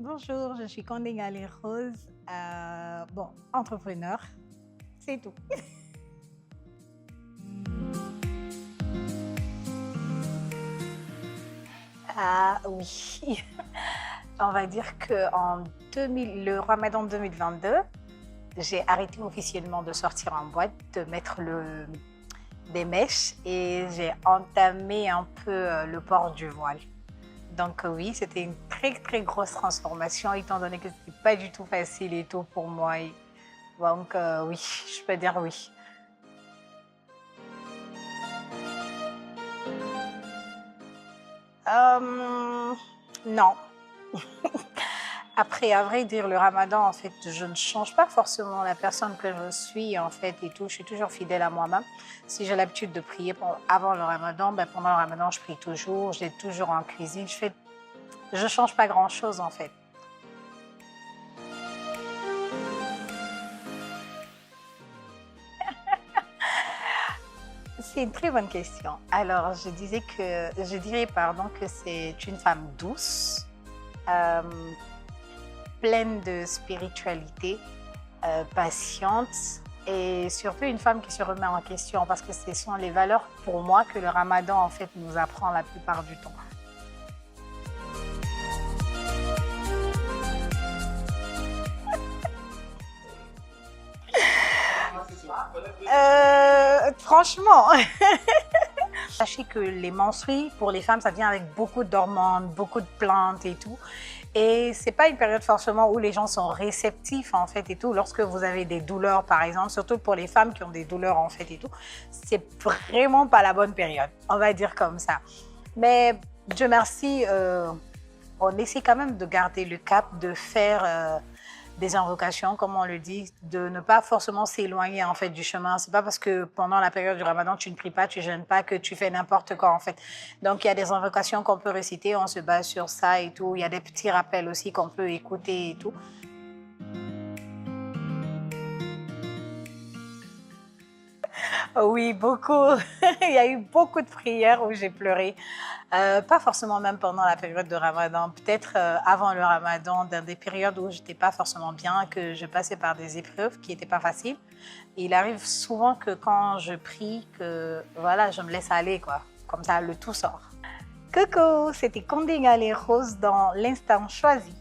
Bonjour, je suis Condé Galé Rose. Bon, entrepreneur, c'est tout. Ah oui, on va dire que le Ramadan 2022, j'ai arrêté officiellement de sortir en boîte, de mettre des mèches et j'ai entamé un peu le port du voile. Donc oui, c'était une très très grosse transformation étant donné que c'était pas du tout facile et tout pour moi. Donc oui, je peux dire oui. Euh, non. Après, à vrai dire, le ramadan, en fait, je ne change pas forcément la personne que je suis, en fait, et tout. Je suis toujours fidèle à moi-même. Si j'ai l'habitude de prier avant le ramadan, ben, pendant le ramadan, je prie toujours. J'ai toujours en cuisine. Je change pas grand-chose, en fait. C'est une très bonne question. Alors, je dirais, pardon, que c'est une femme douce, euh, pleine de spiritualité, patiente et surtout une femme qui se remet en question parce que ce sont les valeurs pour moi que le ramadan en fait nous apprend la plupart du temps. Franchement, sachez que les menstrues, pour les femmes, ça vient avec beaucoup d'hormones, beaucoup de plantes et tout. Et c'est pas une période forcément où les gens sont réceptifs en fait et tout. Lorsque vous avez des douleurs par exemple, surtout pour les femmes qui ont des douleurs en fait et tout, c'est vraiment pas la bonne période. On va dire comme ça. Mais Dieu merci, on essaie quand même de garder le cap, de faire des invocations, comme on le dit, de ne pas forcément s'éloigner en fait du chemin. C'est pas parce que pendant la période du Ramadan tu ne pries pas, tu jeûnes pas que tu fais n'importe quoi en fait. Donc il y a des invocations qu'on peut réciter, on se base sur ça et tout. Il y a des petits rappels aussi qu'on peut écouter et tout. Oui, beaucoup. Il y a eu beaucoup de prières où j'ai pleuré. Pas forcément même pendant la période de Ramadan, peut-être avant le Ramadan, dans des périodes où j'étais pas forcément bien, que je passais par des épreuves qui n'étaient pas faciles. Il arrive souvent que quand je prie, que voilà, je me laisse aller, quoi. Comme ça, le tout sort. Coucou, c'était Condé Galé Rose dans l'Instant Choisi.